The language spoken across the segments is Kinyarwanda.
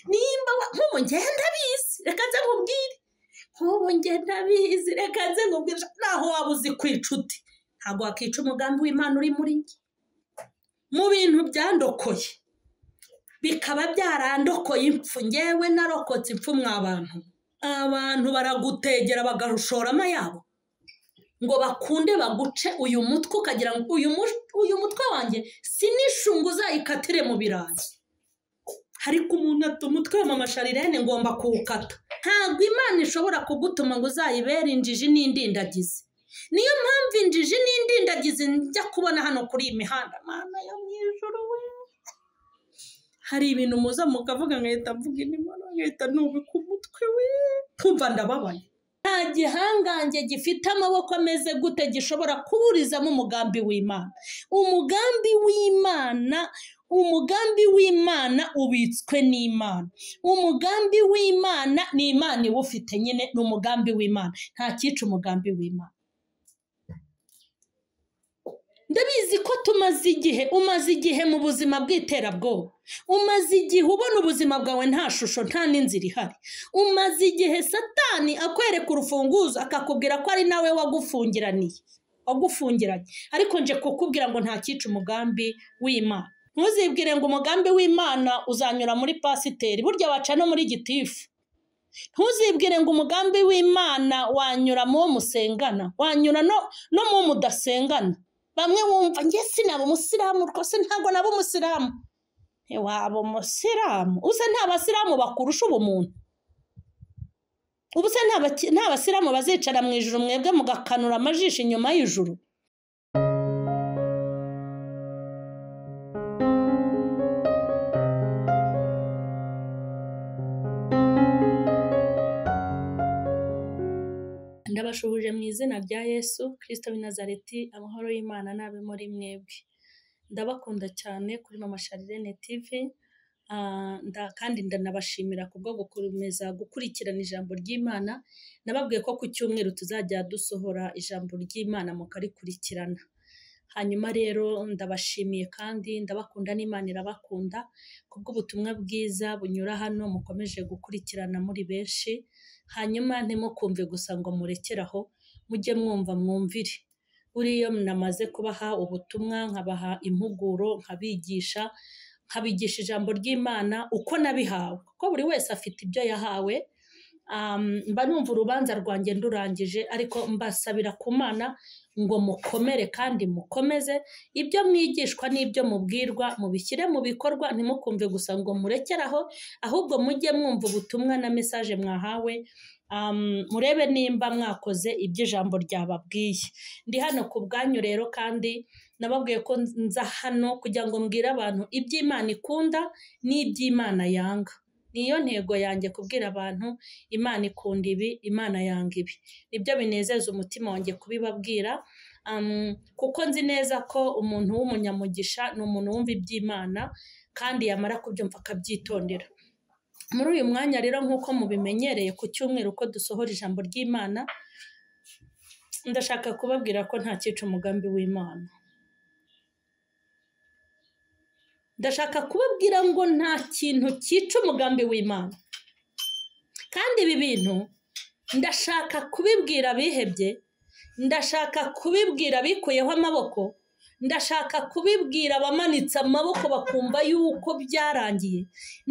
nimba nk'ubu ngenda bizi reka nze nkubwire nk'ubu ngenda bizi reka nze nkubwire naho waba uzi kwica uti ntabwo wakica umugambi w'Imana uri muri njye mu bintu byandokoye bikaba byarandokoye impfu ngewe narokotse impfu mw'abantu abantu baragutegera bagarushorama yabo ngo bakunde baguce uyu mutwe ukagira ngo uyu mutwe wanjye sinishungu uzayikatire mu birayi ariko umuntu ati umutwe wa mama Sharirene ngomba kuwukata ntabwo Imana ishobora kugutuma ngo uzayibere injiji n'indindagizi niyo mpamvu injiji n'indindagizi njya kubona hano kuri iyi mihanda Mana yo mwijuru we hari ibintu muza mukavuga ngahita mvuga Imana ngahita nubika umutwe we kumva ndababaye nta gihangange gifite amaboko ameze gute gishobora kuburizamo umugambi w'Imana umugambi w'Imana ubitswe n'Imana umugambi w'Imana ni Imana iwufite nyine ni umugambi w'Imana nta cyica umugambi w'Imana ndabizi ko umaze igihe mu buzima bw'iterabwoba umaze igihe ubona ubuzima bwawe nta shusho nta n'inzira ihari umaze igihe Satani akwereka urufunguzo akakubwira ko ari nawe wagufungiranye ariko nje kukubwira ngo nta cyica umugambi w'Imana ntuzibwire ngo umugambi w'Imana uzanyura muri pasiteri burya waca no muri gitifu ntuzibwire ngo umugambi w'Imana wanyura mu wo musengana wanyura no mu mudasengana bamwe wumva nge sinaba umusiramu rwose ntabwo naba umusiramu waba umusiramu usa nta basiramu bakurusha ubumuntu ubuse nta basiramu bazicara mu ijuru mwebwe mugakanura amajisho inyuma y'ijuru ndabashuhuje mu izina rya Yesu Kristo w'i Nazareti amahoro y'Imana nabe muri mwebwe ndabakunda cyane kuri mama Sharirene TV kandi ndanabashimira kubwo gukomeza gukurikirana ijambo ry'Imana nababwiye ko ku cyumweru tuzajya dusohora ijambo ry'Imana mukarikurikirana hanyuma rero ndabashimiye kandi ndabakunda n'Imana irabakunda kubwo ubutumwa bwiza bunyura hano mukomeje gukurikirana muri benshi hanyuma ntimukumve gusa ngo murekeraho mujye mwumva mwumvire uriyo namaze kubaha ubutumwa nkabaha impuguro nkabigisha ijambo ry'Imana uko nabihawe kuko buri wese afite ibyo yahawe mba numva urubanza rwanjye ndurangije ariko mbasabira ku Mana ngo mukomere kandi mukomeze ibyo mwigishwa n'ibyo mubwirwa mubishyire mu bikorwa ntimukumve gusa ngo murekeraho ahubwo mujye mwumva ubutumwa na message mwahawe murebe nimba mwakoze ibyo ijambo ryababwiye ndi hano ku bwanyu rero kandi nababwiye ko nza hano kugira ngo mbwire abantu iby'Imana ikunda n'iby'Imana yanga niyo ntego yanjye kubwira abantu Imana ikunda ibi Imana yanga ibi nibyo binezeza umutima wanjye kubibabwira kuko nzi neza ko umuntu w'umunyamugisha ni umuntu wumva iby'Imana kandi yamara kubyumva akabyitondera muri uyu mwanya rero nk'uko mubimenyereye ku cyumweru uko dusohora ijambo ry'Imana ndashaka kubabwira ko nta cyica umugambi w'Imana ndashaka kubabwira ngo nta kintu cyica umugambi w'Imana kandi ibi bintu ndashaka kubibwira abihebye ndashaka kubibwira bikuyeho amaboko ndashaka kubibwira abamanitse amaboko bakumva yuko byarangiye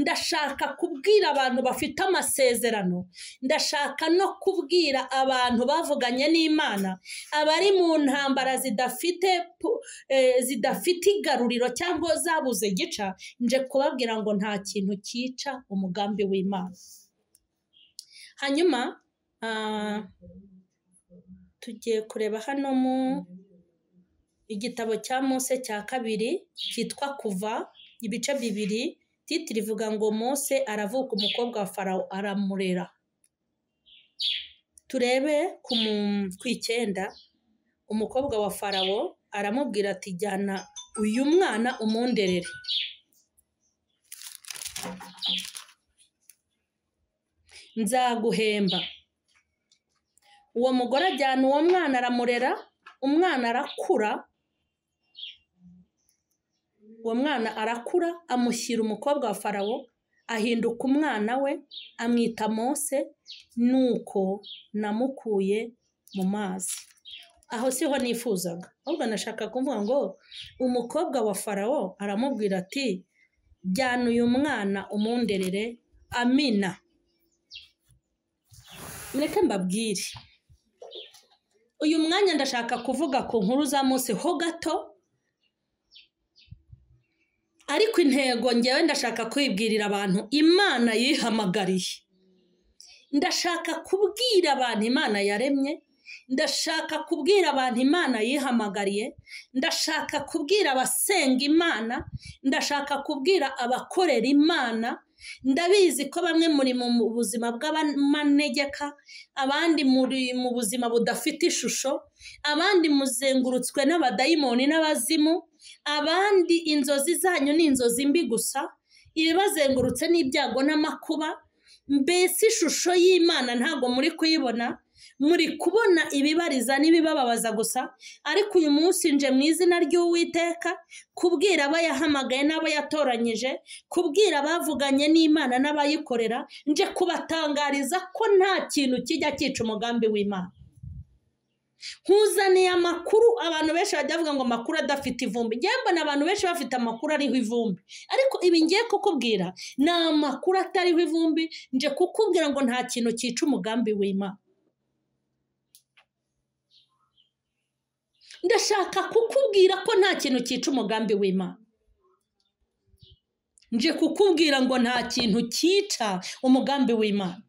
ndashaka kubwira abantu bafite amasezerano ndashaka no kubwira abantu bavuganye n'Imana abari mu ntambara zidafite igaruriro cyangwa zabuze gica nje kubabwira ngo nta kintu cyica umugambi w'Imana hanyuma tugiye kureba hano mu igitabo cya Mose cya kabiri cyitwa Kuva ibice 2 titiri ivuga ngo Mose aravuka umukobwa wa Farawo aramurera turebe ku 9 umukobwa wa Farawo aramubwira ati jyana uyu mwana umunderere nzaguhemba uwo mugore ajyana uwo mwana aramurera umwana arakura uwo mwana arakura amushyira umukobwa wa Farawo ahinduka umwana we amwita Mose, nuko namukuye mu mazi. Aho siho nifuzaga, ahubwo nashaka kuvuga ngo umukobwa wa Farawo aramubwira ati jyana uyu mwana umunderere. Amina. Mureke mbabwire, uyu mwanya ndashaka kuvuga ku nkuru za Mose ho gato, ariko intego ngewe ndashaka kwibwirira abantu Imana yihamagariye. Ndashaka kubwira abantu Imana yaremye, ndashaka kubwira abantu Imana yihamagariye, ndashaka kubwira abasenga Imana, ndashaka kubwira abakorera Imana. Ndabizi ko bamwe muri mu buzima bw'amanegeka, abandi muri mu buzima budafite ishusho, abandi muzengurutswe n'abadayimoni n'abazimu, abandi inzozi zanyu ni inzozi mbi gusa, ibibazengurutse n'ibyago n'amakuba. Mbese ishusho y'Imana ntabwo muri kuyibona, muri kubona ibibariza n'ibibababaza gusa. Ariko uyu munsi nje mu izina ry'Uwiteka kubwira aba yahamagaye n'abo yatoranyije, kubwira abavuganye n'Imana n'abayikorera, nje kubatangariza ko nta kintu kijya cyica umugambi w'Imana. Nkuzaniye amakuru, abantu benshi bajya bavuga ngo amakuru adafite ivumbi. Njye mbona abantu benshi bafite amakuru ariho ivumbi, ariko ibi ngiye kukubwira ni amakuru atariho ivumbi. Nje kukubwira ngo nta kintu cyica umugambi w'Imana. Ndashaka kukubwira ko nta kintu cyica umugambi w'Imana. Nje kukubwira ngo nta kintu cyica umugambi w'Imana.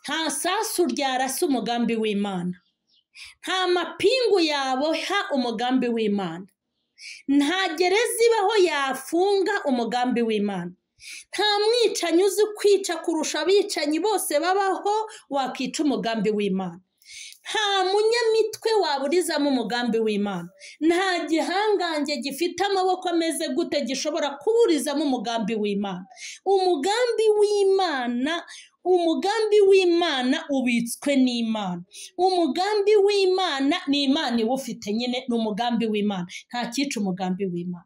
Nta sasu ryarasa umugambi w'Imana, nta mapingu yaboha umugambi w'Imana, nta gereza ibaho yafunga umugambi w'Imana, nta mwicanyi uzi kwica kurusha abicanyi bose babaho wakica umugambi w'Imana, nta munyamitwe waburizamo umugambi w'Imana, nta gihangange gifite amaboko ameze gute gishobora kuburizamo umugambi w'Imana. Umugambi w'Imana ubitswe n'Imana. Umugambi w'Imana ni Imana iwufite nyine, ni umugambi w'Imana. Nta cyica umugambi w'Imana.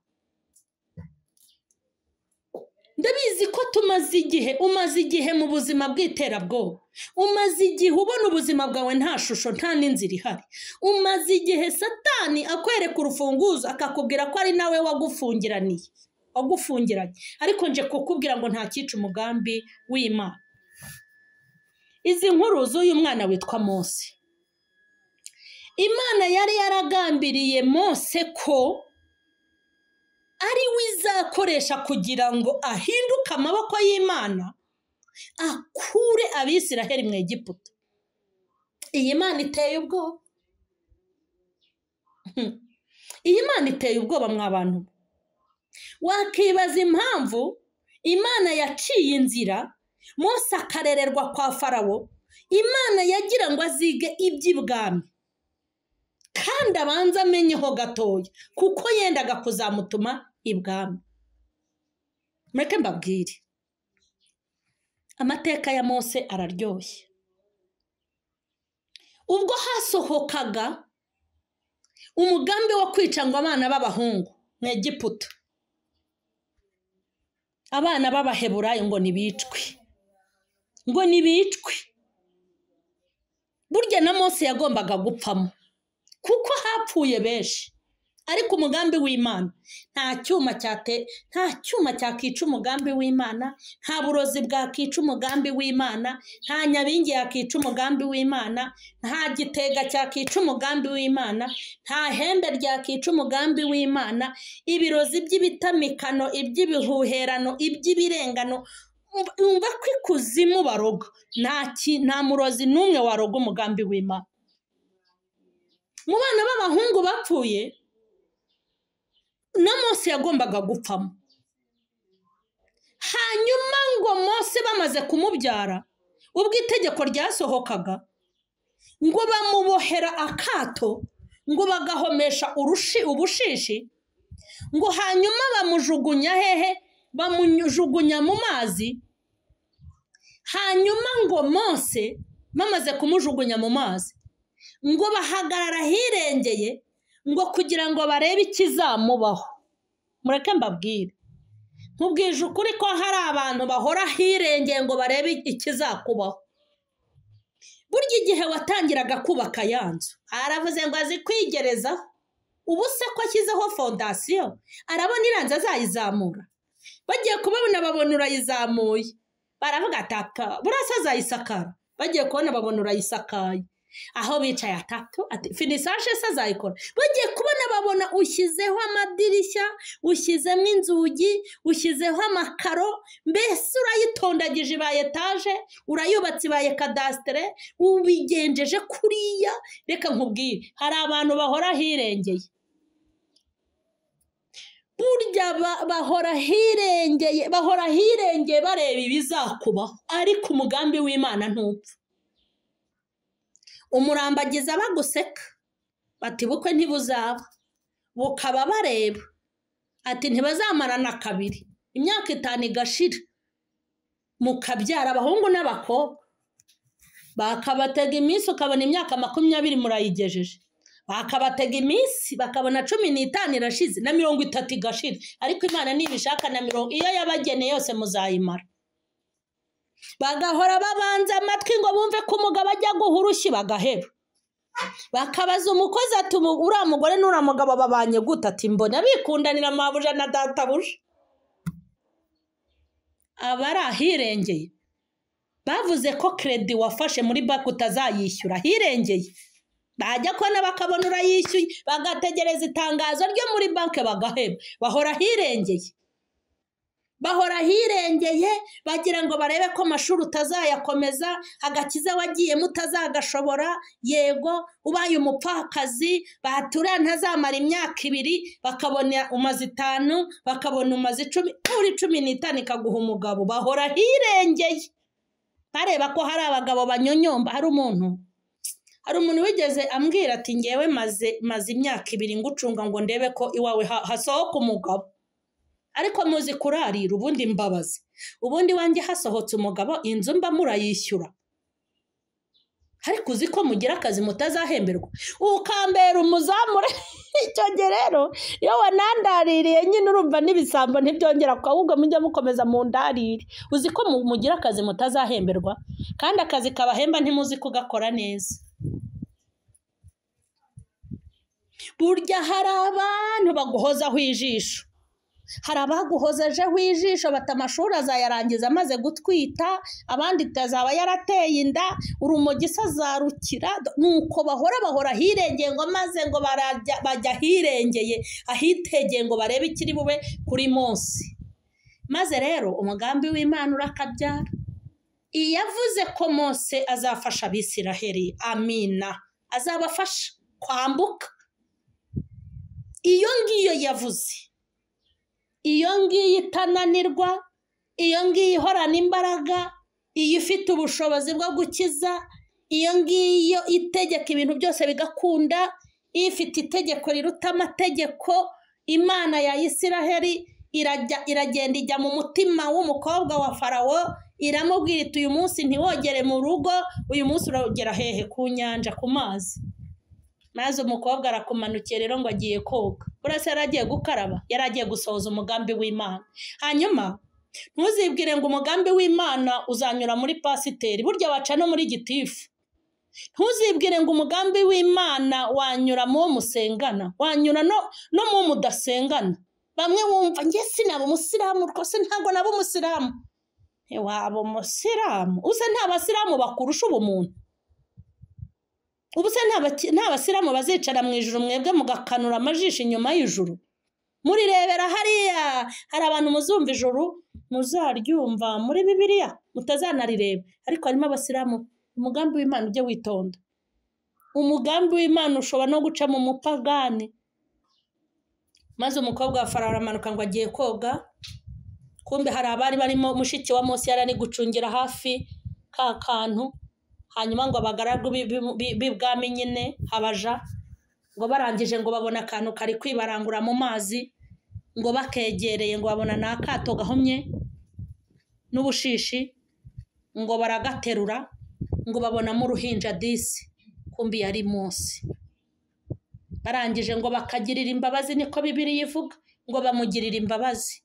Ndabizi ko umaze igihe mu buzima bw'iterabwoba, umaze igihe ubona ubuzima bwawe nta shusho, nta n'inzira ihari, umaze igihe Satani akwereka urufunguzo akakubwira ko ari nawe wagufungiranye, ariko nje kukubwira ngo nta cyica umugambi w'Imana. Izi nkuru z'uyu mwana witwa Mose, Imana yari yaragambiriye Mose ko ari we izakoresha kugira ngo ahinduke amaboko y'Imana, akure Abisiraheli mu Egiputa. Iyi Mana iteye ubwoba. Iyi Mana iteye ubwoba mwa bantu. Wakibaza impamvu Imana yaciye inzira Mose akarererwa kwa Farawo. Imana yagira ngo azige iby'ibwami kandi abanza amenyeho gatoya, kuko yendaga kuzamutuma ibwami. Mureke mbabwire, amateka ya Mose araryoshye. Ubwo hasohokaga umugambi wo kwica ngo abana b'abahungu mu Egiputa, abana b'Abaheburayo ngo nibicwe, burya na Mose yagombaga gupfamo kuko hapfuye benshi. Ariko umugambi w'Imana, nta cyuma cyakica umugambi w'Imana, nta burozi bwakica umugambi w'Imana, nta nyabingi yakica umugambi w'Imana, nta gitega cyakica umugambi w'Imana, nta hembe ryakica umugambi w'Imana. Ibirozi by'ibitamikano, iby'ibihuherano, iby'ibirengano, umva ko ikuzimu baroga. Nta murozi n'umwe waroga umugambi w'Imana. Mu bana b'abahungu bapfuye na Mose yagombaga gupfamo. Hanyuma ngo Mose bamaze kumubyara, ubwo itegeko ryasohokaga ngo bamubohera akato, ngo bagahomesha ubushishi, ngo hanyuma bamujugunya hehe? Bamujugunya mu mazi. Hanyuma ngo Mose bamaze kumujugunya mu mazi, ngo bahagarara hirengeye ngo kugira ngo barebe ikizamubaho. Mureke mbabwire, nkubwije ukuri ko hari abantu bahora hirengeye ngo barebe ikizakubaho. Burya igihe watangiraga kubaka ya nzu aravuze ngo azi kwigerezaho, ubu se ko ashyizeho fondasiyo arabona iranze azayizamura. Bagiye kubabona babona urayizamuye, baravuga ataka burasa azayisakara. Bagiye kubona babona urayisakaye, aho bicaye atatu ati finisage se azayikora. Bagiye kubona babona ushyizeho amadirishya, ushyizemo inzugi, ushyizeho amakaro, mbese urayitondagije ba etaje, urayubatse ba kadastere, ubigenjeje kuriya. Reka nkubwire, hari abantu bahora hirengeye. Burya bahora hirengeye bareba ibizakubaho, ariko umugambi w'Imana ntupfa. Umurambagiza baguseka bati bukwe ntibuzaba, bukaba bareba ati ntibazamarana kabiri, imyaka 5 igashira mukabyara abahungu n'abakobwa, bakabatega iminsi ukabona imyaka 20 murayigejeje, bakabatega iminsi bakabona 15 irashize na 30 igashira, ariko Imana nibishaka na 10 iyo yabagene yose muzayimara. Bagahora babanza amatwi ngo bumve ko umugabo ajya guhurushyi, bagaheba bakabaza umukozi ati uriya mugore n'uriya mugabo babanye gute? Ati mbona bikundanira mabuja na databuja. Abari ahirengeye bavuze ko credit wafashe muri banki utazayishyura, hirengeye. Bajya kubona bakabona urayishyuye, bagategereza itangazo ryo muri banki bagaheba. Bahora hirengeye bagira ngo barebe ko amashuri utazayakomeza, agakiza wagiyemo utazagashobora. Yego ubaye umupfakazi batura ntazamara imyaka 2, bakabona umaze 5, bakabona umaze 10, uri 15 ikaguha umugabo. Bahora hirengeye bareba ko hari abagabo banyonyomba. Hari umuntu wigeze ambwira ati ngewe maze imyaka 2 ngucunga ngo ndebe ko iwawe hasohoka umugabo, ariko muzi kurarira ubundi mbabazi. Ubundi wanjye hasohotse umugabo, inzu mba murayishyura, ariko uzi ko mugira akazi mutazahemberwa ukambera umuzamure. Icyo rero iyo wanandaririye nyine urumva n'ibisambo ntibyongera, ahubwo mujya mukomeza mu ndarire. Uzi ko mugira akazi mutazahemberwa, kandi akazi kabahemba ntimuzi kugakora neza. Burya hari abantu baguhozaho ijisho, hari abaguhozajeho ijisho bata amashuri azayarangiza amaze gutwita, abandi tazaba yarateye inda, urumogi azarukira. Nuko bahora hirengeye ngo maze ngo bajya hirengeye ahitegeye ngo barebe ikiri bube kuri Mose. Maze rero umugambi w'Imana urakabyara. Iyavuze ko Mose azafasha Abisiraheli, amina, azabafasha kwambuka. Iyo ngiyo yavuze, iyo ngiyo itananirwa, iyo ngiyo ihorana imbaraga, iyo ifite ubushobozi bwo gukiza, iyo ngiyo itegeka ibintu byose bigakunda, ifite itegeko riruta amategeko. Imana ya Isiraheli iragenda ijya mu mutima w'umukobwa wa Farawo, iramubwira iti uyu munsi ntiwogere mu rugo, uyu munsi uragera hehe? Ku nyanja, ku mazi. Maze umukobwa arakumanukiye rero ngo agiye koga. Urase yaragiye gukaraba, yaragiye gusohoza umugambi w'Imana. Hanyuma ntuzibwire ngo umugambi w'Imana uzanyura muri pasiteri, burya waca no muri gitifu. Ntuzibwire ngo umugambi w'Imana wanyura mu musengana, wanyura no mu mudasengana. Bamwe wumva nge sinaba umusiramu, rwose ntabwo naba umusiramu. Waba umusiramu? Usa nta basiramu bakurusha ubumuntu. Ubuse nta basiramu bazicara mu ijuru mwebwe mugakanura amajisho inyuma y'ijuru. Murirebera hariya, hari abantu muzumva ijuru muzaryumva muri Bibiliya mutazanarireba, ariko harimo abasiramu. Umugambi w'Imana ujye witonda. Umugambi w'Imana ushobora no guca mu mupagani. Maze umukobwa wa Farawo aramanuka ngo agiye koga, kumbe hari abari barimo mushiki wa Mose yarari gucungira hafi ka kantu. Hanyuma ngo abagaragu b'ibwami nyine habaja, ngo barangije ngo babona akantu kari kwibarangura mu mazi, ngo bakegereye ngo babona n'akato gahomye n'ubushishi, ngo baragaterura, ngo babonamo uruhinja disi, kumbi yari Mose. Barangije ngo bakagirira imbabazi, niko Bibiliya ivuga, ngo bamugirira imbabazi.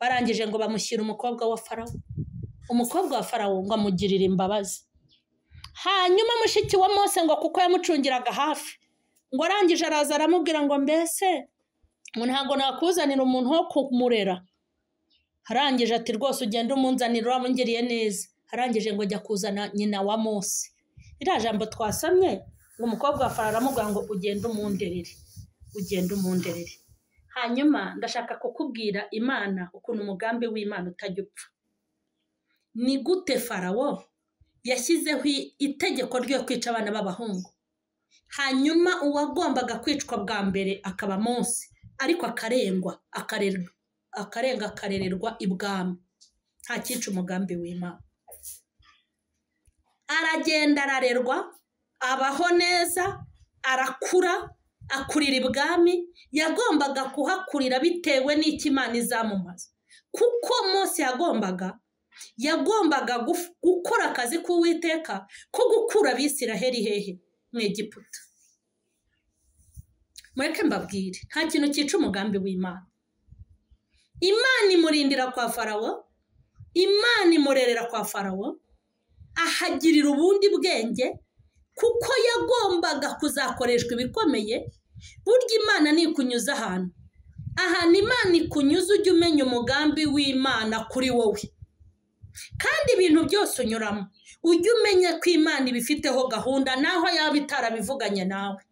barangije ngo bamushyira umukobwa wa Farawo. Umukobwa wa Farawo ngo amugirire imbabazi. Hanyuma mushiki wa Mose ngo kuko yamucungiraga hafi, ngo arangije araza aramubwira ngo mbese ntabwo nakuzanira umuntu wo kumurera. Harangije ati rwose ugenda umunzanira uramungiriye neza. Harangije ngo ajya kuzana nyina wa Mose. Iriya jambo twasamye ngo umukobwa wa Farawo aramubwira ngo ugende umunderere, ugende umunderere. Hanyuma ndashaka kukubwira Imana ukuntu umugambi w'Imana utajya upfa. Ni gute Farawo yashyizeho itegeko ryo kwica abana b'abahungu, hanyuma uwagombaga kwicwa bwa mbere akaba Mose, ariko akarererwa ibwami. Nta cyica umugambi w'Imana. Aragenda ararerwa, abaho neza, arakura, akurira ibwami. Yagombaga kuhakurira bitewe n'icyo Imana izamumaza, kuko Mose yagombaga gukora akazi k'Uwiteka ko gukura Abisiraheli hehe mu Egiputa. Mureke mbabwire, nta kintu cyica umugambi w'Imana. Imana imurindira kwa Farawo, Imana imurerera kwa Farawo, ahagirira ubundi bwenge, kuko yagombaga kuzakoreshwa ibikomeye. Burya Imana nikunyuza ahantu Imana ikunyuza ujye umenya umugambi w'Imana kuri wowe, kandi ibintu byose unyuramo ujye umenya ko Imana ibifiteho gahunda, naho yaba itarabivuganye nawe,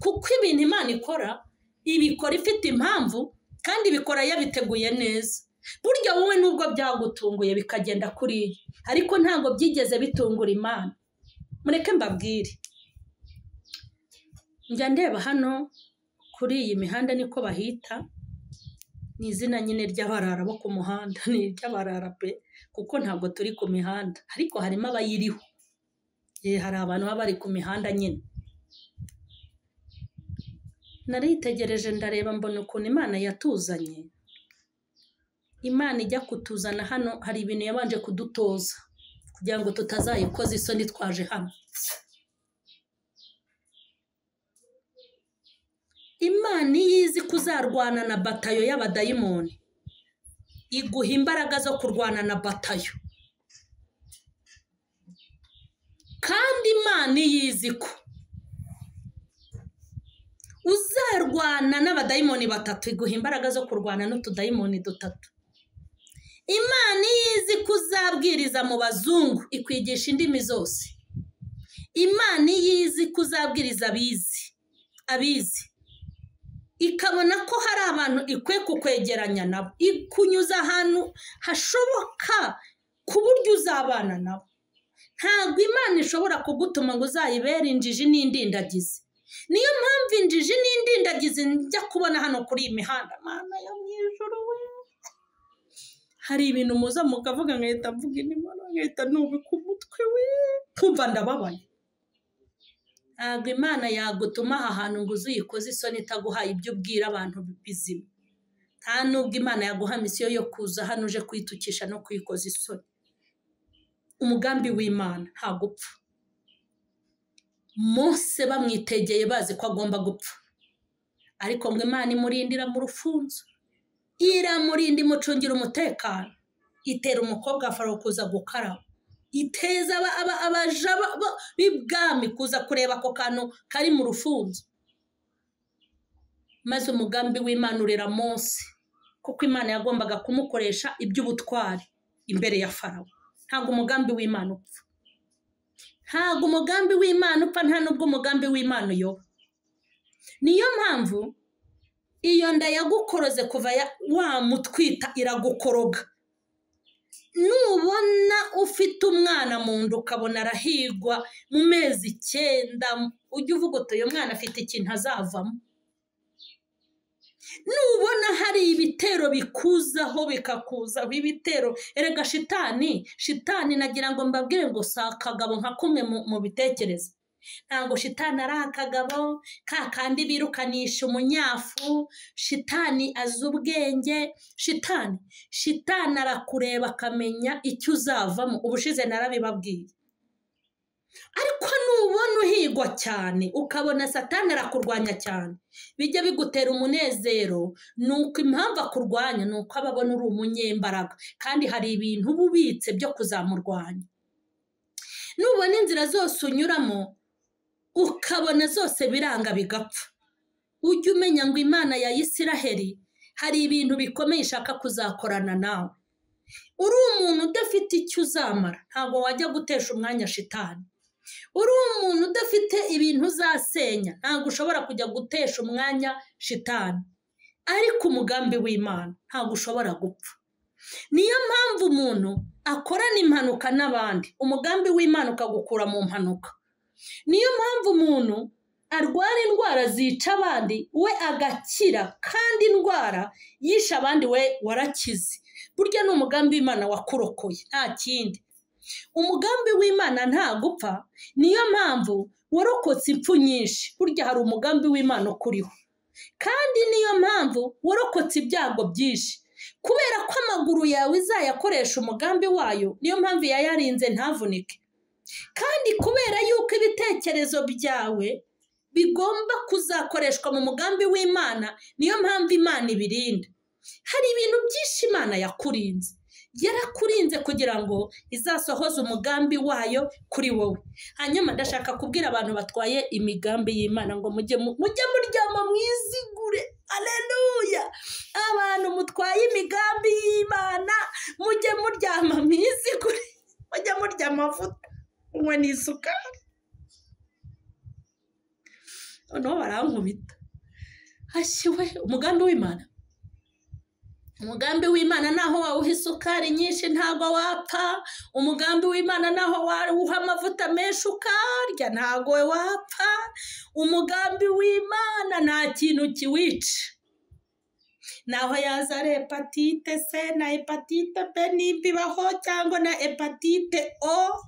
kuko ibintu Imana ikora ibikora ifite impamvu, kandi ibikora yabiteguye neza. Burya wowe nubwo byagutunguye bikagenda kuriya, ariko ntabwo byigeze bitungura Imana. Mureke mbabwire, njya ndeba hano kuri iyi mihanda niko bahita, ni izina nyine ry'abarara bo ku muhanda, ni iry'abarara pe, kuko ntabwo turi ku mihanda, ariko harimo abayiriho. Hari abantu baba bari ku mihanda nyine. Naritegereje ndareba mbona ukuntu Imana yatuzanye. Imana ijya kutuzana hano hari ibintu yabanje kudutoza kugira ngo tutazayikoza isoni twaje hano. Imana yizi kuzarwana na batayo y'abadayimoni, iguha imbaraga zo kurwana na batayo. Kandi Imana yizi ko uzarwana n'abadayimoni batatu, iguha imbaraga zo kurwana n'utudayimoni dutatu. Imana yizi ko uzabwiriza mu bazungu, ikwigisha indimi zose. Imana yizi ko uzabwiriza abizi, ikabona ko hari abantu ikwiye kukwegeranya nabo, ikunyuza ahantu hashoboka ku buryo uzabana nabo. Ntabwo Imana ishobora kugutuma ngo uzayibere injiji n'indindagizi. Niyo mpamvu injiji n'indindagizi njya kubona hano kuri iyi mihanda. Mana yo mu ijuru we, hari ibintu muza mukavuga nkahita mvuga Imana, nkahita nubika umutwe we, kumva ndababaye. Ntabwo Imana yagutuma aha hantu ngo uzuyikoze isoni itaguhaye ibyo ubwira abantu bizima. Nta nubwo Imana yaguha misiyo yo kuza hano uje kwitukisha no kwikoza isoni. Umugambi w'Imana ntabwo upfa. Mose bamwitegeye bazi ko agomba gupfa, ariko ngo Imana imurindira mu rufunzo, iramurinda imucungira umutekano. Itera umukobwa wa Farawo kuza gukaraba, iteza abaja b'ibwami kuza kureba ako kantu kari mu rufunzo. Maze umugambi w'Imana urera Mose, kuko Imana yagombaga kumukoresha iby'ubutwari imbere ya Farawo. Ntabwo umugambi w'Imana upfa. Ntabwo umugambi w'Imana upfa, nta nubwo umugambi w'Imana uyoba. Niyo mpamvu iyo nda yagukoroze kuva wamutwita iragukoroga. Nubona ufite umwana mu nda ukabona arahigwa mu mezi 9, ujye uvuga uti uyu mwana afite ikintu azavamo. Nubona hari ibitero bikuzaho bikakuzaho ibitero, erega shitani nagira ngo mbabwire ngo si akagabo nka kumwe mu bitekerezo. Ntabwo shitani ari akagabo kandi birukanisha umunyafu. Shitani azi ubwenge. Shitani arakureba akamenya icyo uzavamo. Ubushize narabibabwiye. ariko nubona uhigwa cyane ukabona satani arakurwanya cyane, bijya bigutera umunezero, nuko impamvu akurwanya nuko ababona uri umunyembaraga kandi hari ibintu ububitse byo kuzamurwanya. Nubona inzira zose unyuramo ukabona zose biranga bigapfa, ujye umenya ngo Imana ya Isiraheli hari ibintu bikomeye ishaka kuzakorana nawe. Uri umuntu udafite icyo uzamara, ntabwo wajya gutesha umwanya shitani. Uri umuntu udafite ibintu uzasenya, ntabwo ushobora kujya gutesha umwanya shitani. Ariko umugambi w'Imana ntabwo ushobora gupfa. Niyo mpamvu umuntu akorana impanuka n'abandi, umugambi w'Imana ukagukura mu mpanuka. Niyo mpamvu umuntu arwara indwara zica abandi we agakira, kandi indwara yishe abandi we warakize. Burya ni umugambi w'Imana wakurokoye, nta kindi. Umugambi w'Imana nta gupfa, niyo mpamvu warokotse impfu nyinshi. Burya hari umugambi w'Imana ukuriho, kandi niyo mpamvu warokotse ibyago byinshi, kubera ko amaguru yawe izayakoresha umugambi wayo. Niyo mpamvu yayarinze ntavunike, kandi kubera yuko ibitekerezo byawe bigomba kuzakoreshwa mu mugambi w'Imana, niyo mpamvu Imana ibirinda. Hari ibintu byinshi Imana yakurinze, yarakurinze kugira ngo izasohoze umugambi wayo kuri wowe. Hanyuma ndashaka kubwira abantu batwaye imigambi y'Imana ngo mujye muryama mwizigure. Haleluya! Abantu mutwaye imigambi y'Imana mujye muryama mwizigure, mujye murya amavuta unywe n'isukari. Noneho barankubita. Hashiwe umugambi w'Imana, umugambi w'Imana naho wawuha isukari nyinshi ntago wapfa. Umugambi w'Imana naho wawuha amavuta menshi ukarya ntago wapfa. Umugambi w'Imana nta kintu kiwica. Naho yaza hepatite C na hepatite B nibibaho, cyangwa na hepatite O,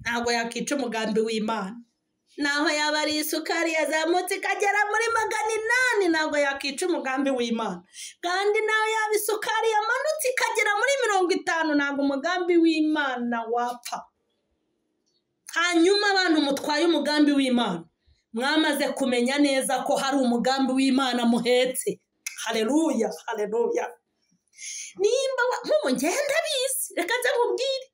ntago yakica umugambi w'Imana. Naho yaba ari isukari yazamutse ikagera muri 800, ntabwo yakica umugambi w'Imana. Kandi naho yaba isukari yamanutse ikagera muri 50, ntabwo umugambi w'Imana wapfa. Hanyuma abantu mutwaye umugambi w'Imana, mwamaze kumenya neza ko hari umugambi w'Imana muhetse. Haleluya, haleluya. Nimba nk'ubu ngenda bizi, reka nze nkubwire.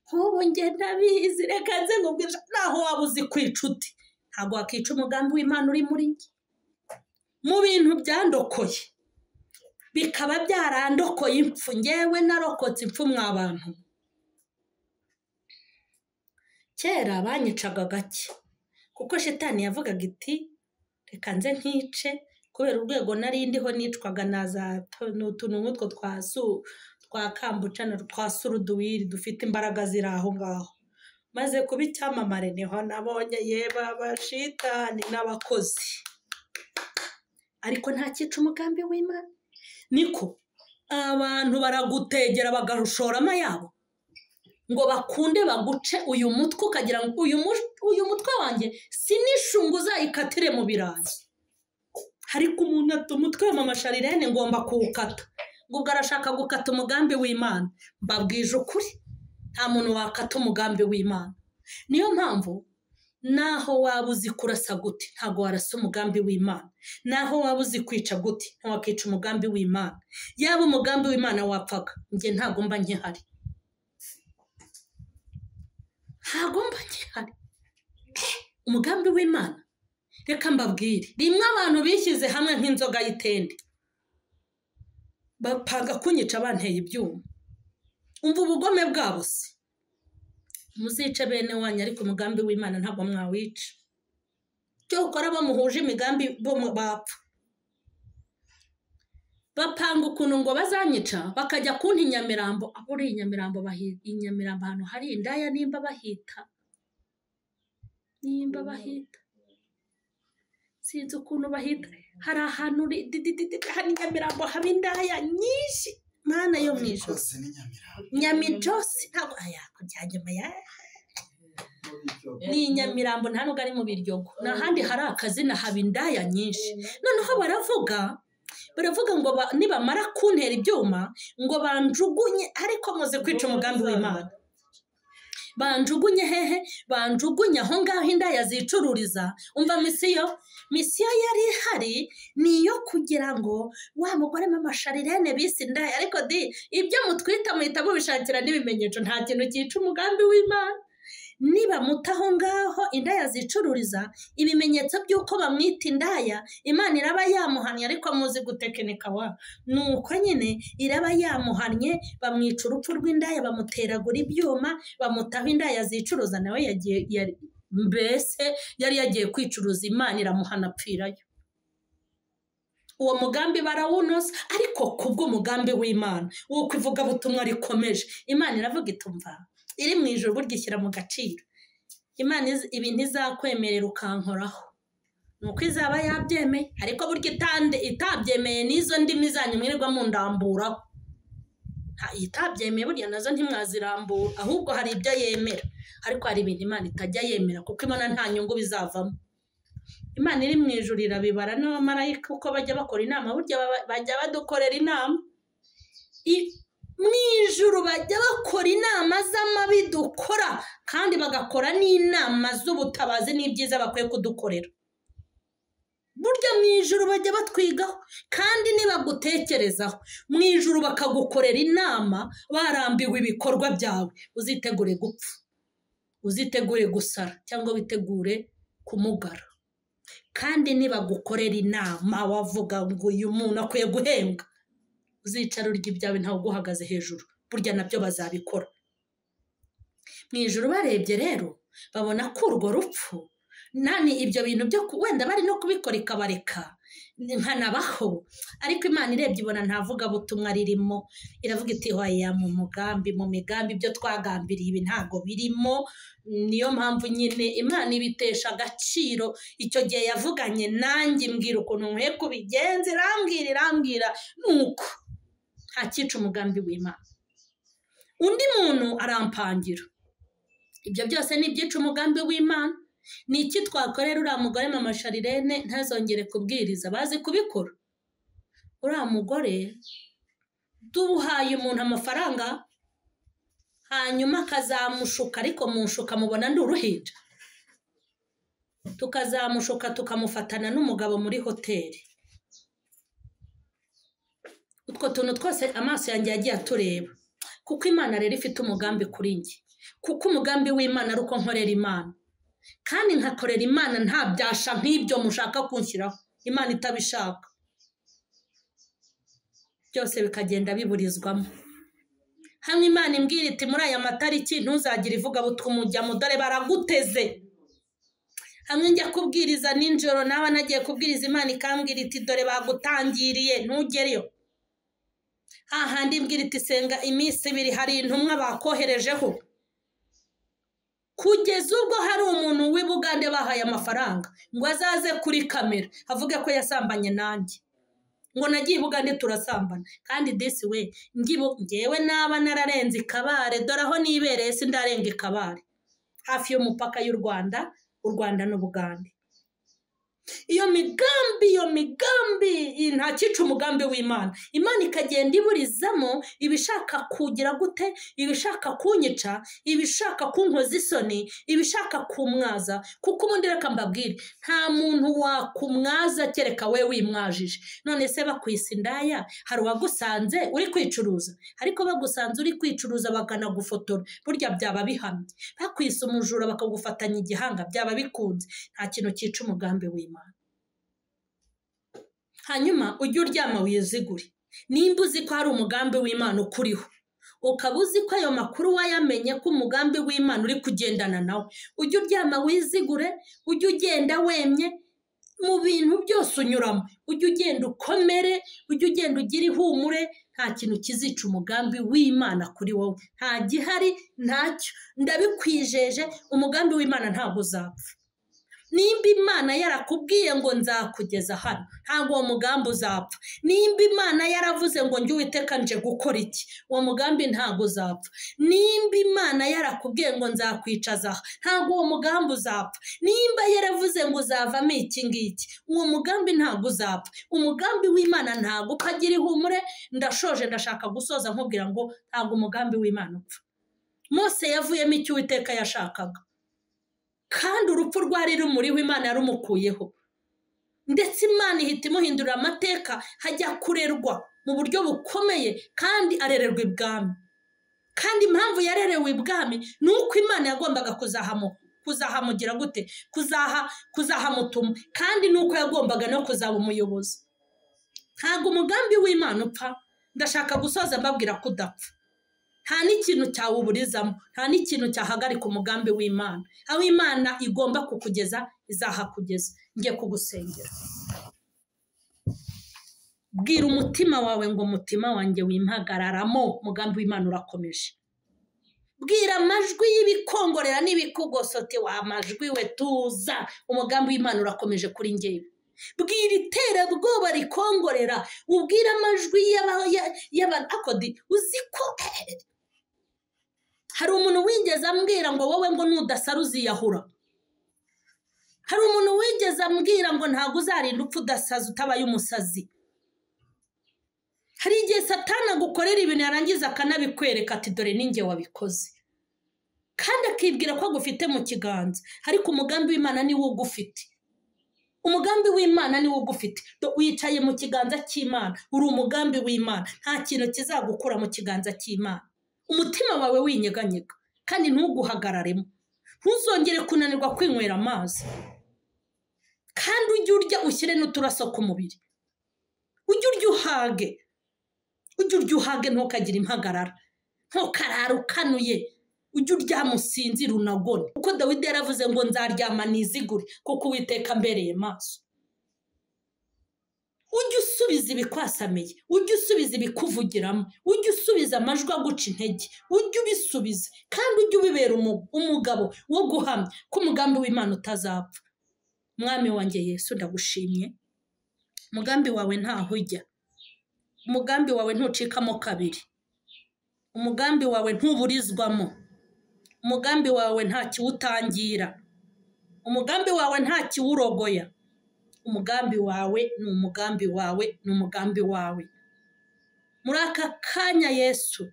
Nk'ubu ngenda bizi, reka nze nkubwire. Naho waba uzi kwica uti, ntabwo wakica umugambi w'Imana uri muri njye. Mu bintu byandokoye bikaba byarandokoye impfu, ngewe narokotse impfu mw'abantu. Kera banyicaga gake, kuko shitani yavugaga iti reka nze nkice, kubera urwego nari ndiho nicwaga naza n'utuntu nk'utwo twa kambucana twa suruduwiri dufite imbaraga ziri aho ngaho. Maze kuba icyamamare niho nabonye yeba abashitani n'abakozi, ariko nta cyica umugambi w'Imana. Niko abantu baragutegera bagarushorama yabo ngo bakunde baguce uyu mutwe, ukagira ngo uyu mutwe wanjye sinishungu uzayikatire mu birayi. Ariko umuntu ati umutwe wa mama Sharirene ngomba kuwukata, ngo ubwo arashaka gukata umugambi w'Imana. Mbabwije ukuri, nta muntu wakata umugambi w'Imana. Niyo mpamvu naho waba uzi kurasa gute ntago warasa umugambi w'Imana. Naho waba uzi kwica gute ntawakica umugambi w'Imana. Yaba umugambi w'Imana wapfaga, njye ntago mba nkihari, ntago mba nkihari. Umugambi w'Imana, reka mbabwire, rimwe abantu bishyize hamwe nk'inzoga y'itende bapanga kunyica banteye ibyuma. Umva ubugome bwabo se. Muzice bene wanyu, ariko umugambi w'Imana ntabwo mwawica. Cyo ukora bamuhuje imigambi bo bapfa. Bapanga ukuntu ngo bazanyica, bakajya kunta Inyamirambo. Aburi Inyamirambo bahita Inyamirambo ahantu hari indaya, nimba bahita sinzi ukuntu bahita. Hari ahantu hari Inyamirambo haba indaya nyinshi, Mana yo mwijoro. Nyamijosi ntabwo kujyanyuma ya ni Inyamirambo, nta nubwo ari mu Biryogo. N'ahandi hari akazina haba indaya nyinshi. Noneho baravuga ngo nibamara kuntera ibyuma ngo banjugunye, ariko muze kwica umugambi w'Imana. banjugunye hehe, banjugunye aho ngaho indaya zicururiza. Umva misiyo yari ihari niyo kugira ngo wa mugore mama Sharirene bise indaya, ariko ibyo mutwita muhita mubishakira n'ibimenyetso, nta kintu cyica umugambi w'Imana. Niba mutaho ngaho indaya zicururiza, ibimenyetso by'uko bamwita indaya, Imana iraba yamuhanye, ariko muzi gutekinika nuko nyine iraba yamuhanye, bamwica urupfu rw'indaya, bamuteragura ibyuma, bamutaho indaya zicuruza, nawe mbese yari yagiye kwicuruza, Imana iramuhana apfirayo. Uwo mugambi barawunoza, ariko kubw'umugambi w'Imana uko ivugabutumwa rikomeje, Imana iravuga itumva iri mu ijuru burya ishyira mu gaciro. Imana ibi ntizakwemerera ukankoraho, nuko izaba yabyemeye, ariko burya itabyemeye n'izo ndimi zanyu mwirirwa mundamburaho, itabyemeye burya nazo ntimwazirambura, ahubwo hari ibyo yemera, ariko hari ibintu Imana itajya yemera, kuko Imana nta nyungu bizavamo. Imana iri mu ijuru irabibara n'abamarayika uko bajya bakora inama, burya bajya badukorera inama mu ijuru, bajya bakora inama z'amabi dukora, kandi bagakora n'inama z'ubutabazi n'ibyiza bakwiye kudukorera. Burya mu ijuru bajya batwigaho, kandi nibagutekerezaho mu ijuru bakagukorera inama, barambiwe ibikorwa byawe, uzitegure gupfa, uzitegure gusara, cyangwa witegure kumugara. Kandi nibagukorera inama wavuga ngo uyu muntu akwiye guhembwa, uzicara urya ibyawe ntawe uguhagaze hejuru, burya nabyo bazabikora. Mu ijuru barebye rero babona ko urwo rupfu nani ibyo bintu byo wenda bari no kubikora ikabareka nkanabaho, ariko Imana irebye ibona ntavuga butumwa ririmo, iravuga iti hoya mu migambi byo twagambiriye ibi ntago birimo. Niyo mpamvu nyine Imana ibitesha agaciro. Icyo gihe yavuganye nanjye mbwira ukuntu nkwiye kubigenza, irambwira nuko nta cyica umugambi w'Imana. Undi muntu arampangira, ibyo byose ni ibyica umugambi w'Imana. Ni iki twakorera uriya mugore mama Sharirene ntazongere kubwiriza? Bazi kubikora. Uriya mugore duhaye umuntu amafaranga, hanyuma akazamushuka, ariko mushuka mubona ndi uruhinja, tukazamushuka tukamufatana n'umugabo muri hoteli. Utwo tuntu twose amaso yanjye yagiye atureba, kuko Imana rero ifite umugambi kuri njye, kuko umugambi w'Imana ari uko nkorera Imana, kandi nkakorera Imana nta byasha nk'ibyo mushaka kunshyiraho, Imana itabishaka, byose bikagenda biburizwamo. Hamwe Imana imbwira iti muri aya matariki ntuzagire ivugabutumwa ujyamo, dore baraguteze. Hamwe njya kubwiriza ninjoro, nawe nagiye kubwiriza, Imana ikambwira iti dore bagutangiriye ntugereyo. Hahandi imbwira iti senga iminsi 2 hari intumwa bakoherejeho, kugeza ubwo hari umuntu w'i Bugande bahaye amafaranga ngo azaze kuri kamera avuge ko yasambanye nanjye, ngo nagiye Bugande turasambana. Kandi disi we ngewe naba nararenze ikabare, dore aho nibereye sindarenga ikabare, hafi y'umupaka y'u Rwanda, u Rwanda n'Ubugande. Iyo migambi nta cyica umugambi w'Imana. Imana ikagenda iburizamo ibishaka kugira gute, ibishaka kunyica, ibishaka kunkoza isoni, ibishaka kumwaza. Kuko ubundi reka mbabwire, nta muntu wakumwaza kereka we wimwajije. None se bakwisa indaya, hari uwagusanze uri kwicuruza, ariko bagusanze uri kwicuruza bakanagufotora, burya byaba bihamye. Bakwisa umujura bakagufatanya igihanga, byaba bikunze. Nta kintu cyica umugambi w'Imana. Hanyuma ujye uryama wizigure, nimba uzi ko hari umugambi w'Imana ukuriho, ukaba uzi ko ayo makuru wayamenye ko umugambi w'Imana uri kugendana nawe, ujye uryama wizigure, ujye ugenda wemye mu bintu byose unyuramo, ujye ugenda ukomere, ujye ugenda ugira ihumure. Nta kintu kizica umugambi w'Imana kuri wowe, nta gihari, ntacyo. Ndabikwijeje, umugambi w'Imana ntabwo uzapfa. Nimba Imana yarakubwiye ngo nzakugeza hano, ntabwo uwo mugambi uzapfa. Nimba Imana yaravuze ngo njye Uwiteka nje gukora iki, uwo mugambi ntabwo uzapfa. Nimba Imana yarakubwiye ngo nzakwicaza aha, ntabwo uwo mugambi uzapfa. Nimba yaravuze ngo uzavamo iki ngiki, uwo mugambi ntabwo uzapfa. Umugambi w'Imana ntabwo ukagira ihumure. Ndashoje, ndashaka gusoza nkubwira ngo ntabwo umugambi w'Imana upfa. Mose yavuyemo icyo Uwiteka yashakaga, kandi urupfu rwari rumuriho Imana yarumukuyeho, ndetse Imana ihita imuhindurira amateka, hajya kurerwa mu buryo bukomeye, kandi arererwa ibwami. Kandi impamvu yarerewe ibwami ni uko Imana yagombaga kuzahamugira gute, kuzahamutuma, kandi nuko yagombaga no kuzaba umuyobozi. Ntabwo umugambi w'Imana upfa. Ndashaka gusoza mbabwira ko udapfa. Nta n'ikintu cyawuburizamo, nta n'ikintu cyahagarika umugambi w'Imana. Aho Imana igomba kukugeza izahakugeza. Ngiye kugusengera. Bwira umutima wawe ngo umutima wanjye wimpagararamo, umugambi w'Imana urakomeje. Bwira amajwi y'ibikongorera n'ibikugosote, wa majwi we tuza, umugambi w'Imana urakomeje kuri njyewe. Bwira iterabwoba rikongorera, ubwira amajwi y'abakodi. Uzi ko hari umuntu wigeze ambwira ngo wowe ngo nudasara uziyahura. Hari umuntu wigeze ambwira ngo ntabwo uzarinda upfa udasaza, utabaye umusazi. Hari igihe Satani agukorera ibintu yarangiza akanabikwereka ati dore ninjye wabikoze, kandi akibwira ko agufite mu kiganza, ariko umugambi w'Imana ni wo ugufite. Umugambi w'Imana ni wo ugufite. Wicaye mu kiganza cy'Imana, uri umugambi w'Imana. Nta kintu kizagukura mu kiganza cy'Imana. Umutima wawe winyeganyega, kandi ntuguhagararemo. Ntuzongere kunanirwa kwinywera amazi, kandi ujye urya ushyire n'uturaso ku mubiri. Ujye urya uhage, ujye urya uhage, ntukagire impagarara, ntukarara ukanuye. Ujye uryama usinzire unagone, kuko Dawidi yaravuze ngo nzaryama nizigure, kuko Uwiteka mbereye maso. Ujye usubiza ibikwasamiye, ujye usubiza ibikuvugiramo, ujye usubiza amajwi aguca intege, ujye ubisubiza, kandi ujye ubibera umugabo wo guhamya ko umugambi w'Imana utazapfa. Mwami wanjye Yesu, ndagushimye. Umugambi wawe ntaho ujya, umugambi wawe ntucikamo kabiri, umugambi wawe ntuburizwamo, umugambi wawe nta kiwutangira, umugambi wawe nta kiwurogoya. Umugambi wawe ni umugambi wawe, ni umugambi wawe. Muri aka kanya Yesu,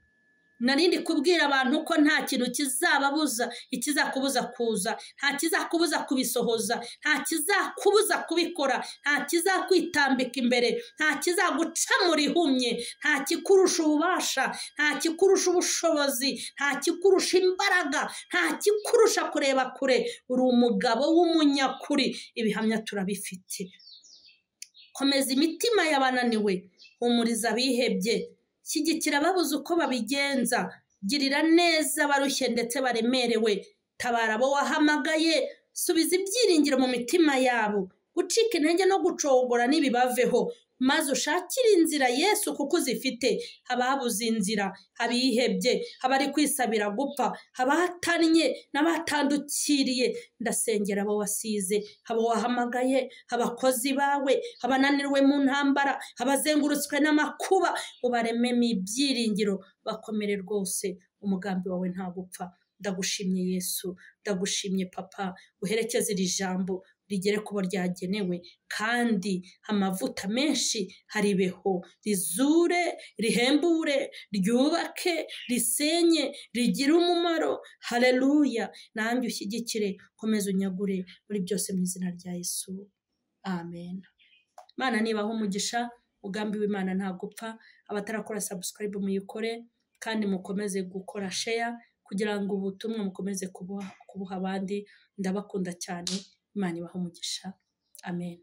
narindi kubwira abantu ko nta kintu kizababuza, ikizakubuza kuza, nta kizakubuza kubisohoza, nta kizakubuza kubikora, nta kizakwitambika imbere, nta kizaguca muri humye, nta kikurusha ububasha, nta kikurusha ubushobozi, nta kikurusha imbaraga, nta kikurusha kureba kure. Uri umugabo w'umunyakuri, ibihamya turabifite. Komeza imitima y'abananiwe, humuriza abihebye, shyigikira ababuze uko babigenza, girira neza abarushye ndetse baremerewe. Tabara abo wahamagaye, subiza ibyiringiro mu mitima yabo, gucika intege no gucogora n'ibibaveho, maze ushakire inzira Yesu, kuko uzifite. Ababuze inzira, abihebye, abari kwisabira gupfa, abahatannye n'abatandukiriye, ndasengera abo wasize, abo wahamagaye, abakozi bawe, abananirwe mu ntambara, abazengurutswe n'amakuba, ubarememo ibyiringiro, bakomere rwose. Umugambi wawe nta gupfa. Ndagushimye Yesu, ndagushimye Papa. Uherekeze iri jambo rigere kubo ryagenewe, kandi amavuta menshi haribeho, rizure, rihembure, ryubake, risenye, rigire umumaro. Haleluya. Nanjye ushyigikire, komeza unyagure muri byose mu izina rya Yesu. Amen. Mana nibaho umugisha. Umugambi w'Imana nta gupfa. Abatarakora subscribe muyikore, kandi mukomeze gukora share kugira ngo ubutumwa mukomeze kubuha abandi. Ndabakunda cyane. Imana ibahe umugisha. Amen.